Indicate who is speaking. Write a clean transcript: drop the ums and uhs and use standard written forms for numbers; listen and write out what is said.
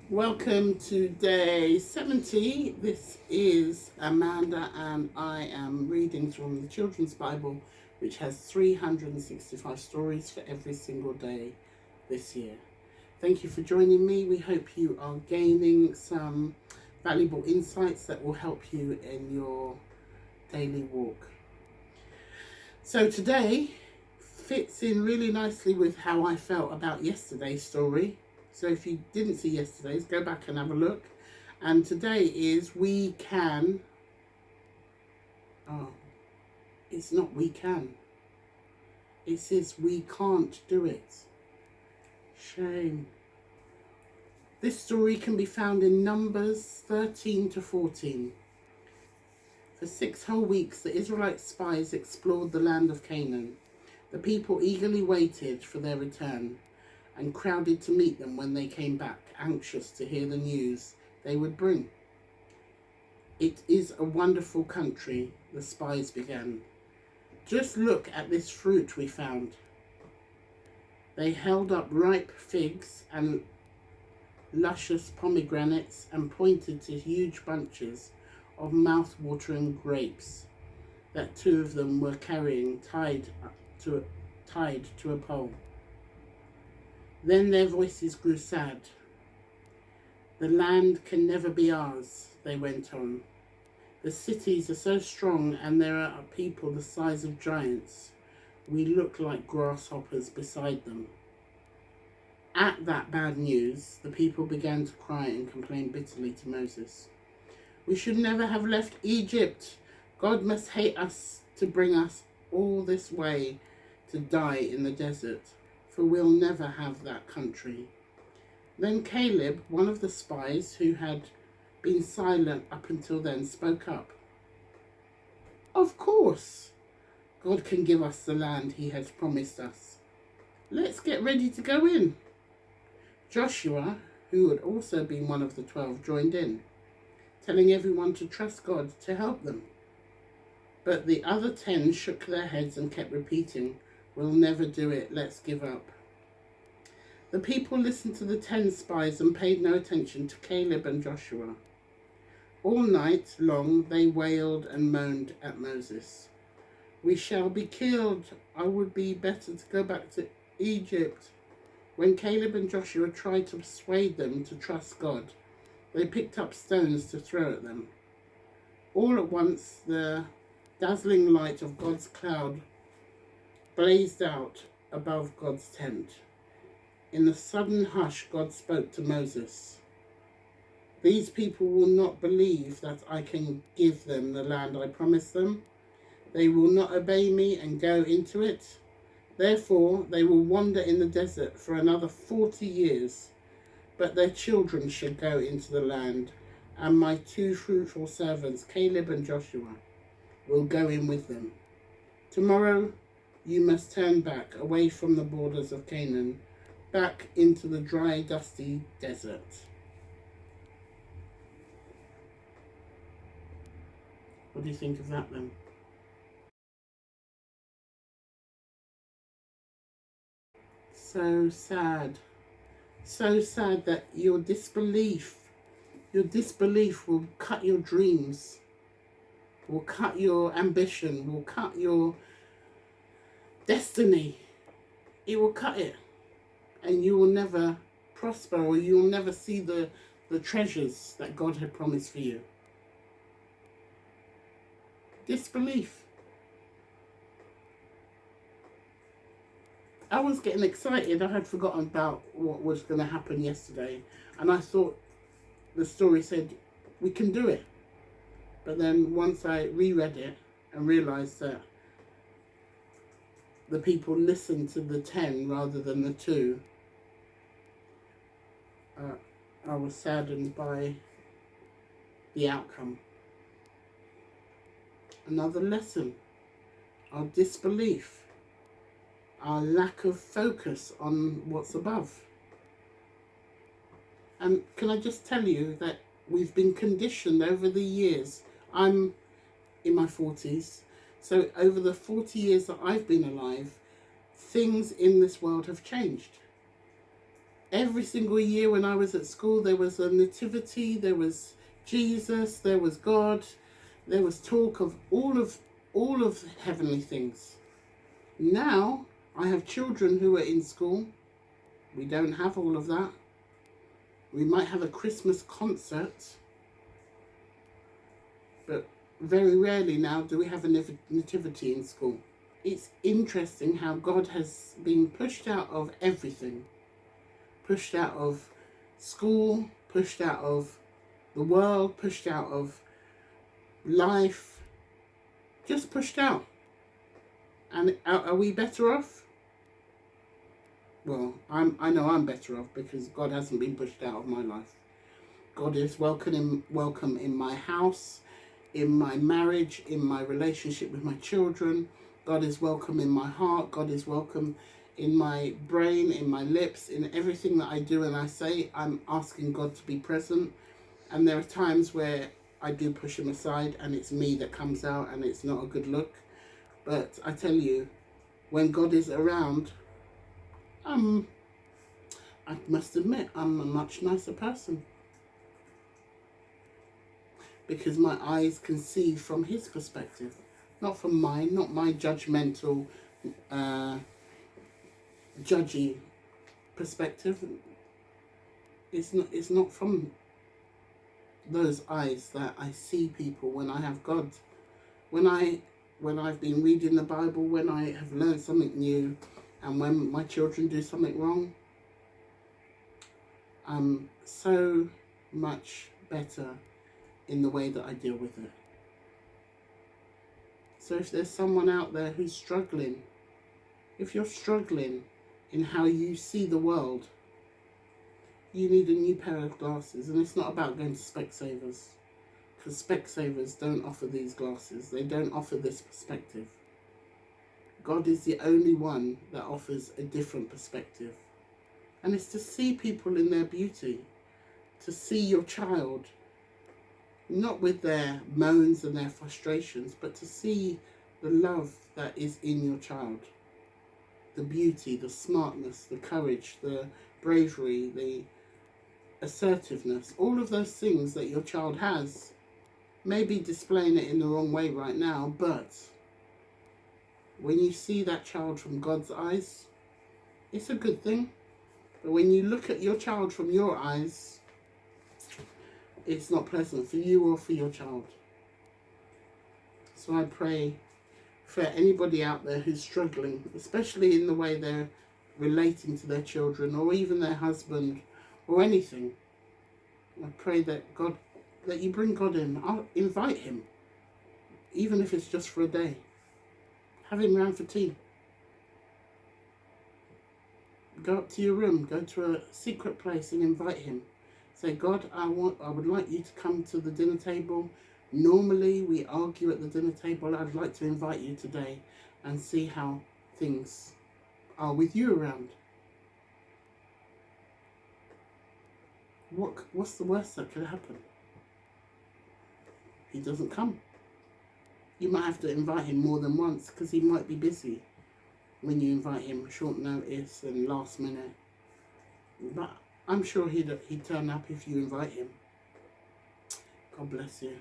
Speaker 1: Welcome to day 70. This is Amanda, and I am reading from the Children's Bible, which has 365 stories for every single day this year. Thank you for joining me. We hope you are gaining some valuable insights that will help you in your daily walk. So today fits in really nicely with how I felt about yesterday's story. So if you didn't see yesterday's, go back and have a look. And today is we can. Oh, it's not we can. It says we can't do it. Shame. This story can be found in Numbers 13 to 14. For 6 whole weeks, the Israelite spies explored the land of Canaan. The people eagerly waited for their return and crowded to meet them when they came back, anxious to hear the news they would bring. It is a wonderful country, the spies began. Just look at this fruit we found. They held up ripe figs and luscious pomegranates and pointed to huge bunches of mouth-watering grapes that 2 of them were carrying tied to a pole. Then their voices grew sad. The land can never be ours, they went on. The cities are so strong and there are people the size of giants. We look like grasshoppers beside them. At that bad news, the people began to cry and complain bitterly to Moses. We should never have left Egypt. God must hate us to bring us all this way to die in the desert, for we'll never have that country. Then Caleb, one of the spies who had been silent up until then, spoke up. Of course, God can give us the land he has promised us. Let's get ready to go in. Joshua, who had also been one of the 12, joined in, telling everyone to trust God to help them. But the other 10 shook their heads and kept repeating, "We'll never do it, let's give up." The people listened to the 10 spies and paid no attention to Caleb and Joshua. All night long they wailed and moaned at Moses. "We shall be killed. I would be better to go back to Egypt." When Caleb and Joshua tried to persuade them to trust God, they picked up stones to throw at them. All at once the dazzling light of God's cloud blazed out above God's tent. In the sudden hush, God spoke to Moses. "These people will not believe that I can give them the land I promised them. They will not obey me and go into it. Therefore, they will wander in the desert for another 40 years. But their children should go into the land, and my 2 fruitful servants, Caleb and Joshua, will go in with them. Tomorrow, you must turn back away from the borders of Canaan, back into the dry, dusty desert." What do you think of that then? So sad. So sad that your disbelief will cut your dreams, will cut your ambition, will cut your destiny. It will cut it. And you will never prosper, or you will never see the treasures that God had promised for you. Disbelief. I was getting excited. I had forgotten about what was going to happen yesterday. And I thought the story said, we can do it. But then once I reread it and realised that the people listened to the 10 rather than the 2, I was saddened by the outcome. Another lesson, our disbelief, our lack of focus on what's above. And can I just tell you that we've been conditioned over the years. I'm in my 40s, so over the 40 years that I've been alive, things in this world have changed. Every single year when I was at school, there was a nativity, there was Jesus, there was God, there was talk of all of heavenly things. Now I have children who are in school. We don't have all of that. We might have a Christmas concert, but very rarely now do we have a nativity in school. It's interesting how God has been pushed out of everything. Pushed out of school, pushed out of the world, pushed out of life, just pushed out. And are we better off? Well, I know I'm better off because God hasn't been pushed out of my life. God is welcome in my house, in my marriage, in my relationship with my children. God is welcome in my heart. God is welcome in my brain, in my lips, in everything that I do and I say. I'm asking God to be present. And there are times where I do push him aside and it's me that comes out and it's not a good look. But I tell you, when God is around, I must admit, I'm a much nicer person. Because my eyes can see from his perspective. Not from mine, not my judgmental, judgy perspective. It's not from those eyes that I see people when I have God. When I've been reading the Bible, when I have learned something new, and when my children do something wrong, I'm so much better in the way that I deal with it. So if there's someone out there who's struggling, if you're struggling in how you see the world, you need a new pair of glasses. And it's not about going to Specsavers, because Specsavers don't offer these glasses. They don't offer this perspective. God is the only one that offers a different perspective. And it's to see people in their beauty, to see your child, not with their moans and their frustrations, but to see the love that is in your child. The beauty, the smartness, the courage, the bravery, the assertiveness, all of those things that your child has. Maybe displaying it in the wrong way right now, but when you see that child from God's eyes, it's a good thing. But when you look at your child from your eyes, it's not pleasant for you or for your child. So I pray for anybody out there who's struggling, especially in the way they're relating to their children or even their husband or anything. I pray that you bring God in. I'll invite him, even if it's just for a day. Have him round for tea. Go up to your room, go to a secret place and invite him. Say, God, I would like you to come to the dinner table. Normally we argue at the dinner table. I'd like to invite you today and see how things are with you around. What's the worst that could happen? He doesn't come. You might have to invite him more than once because he might be busy when you invite him short notice and last minute. But I'm sure he'd turn up if you invite him. God bless you.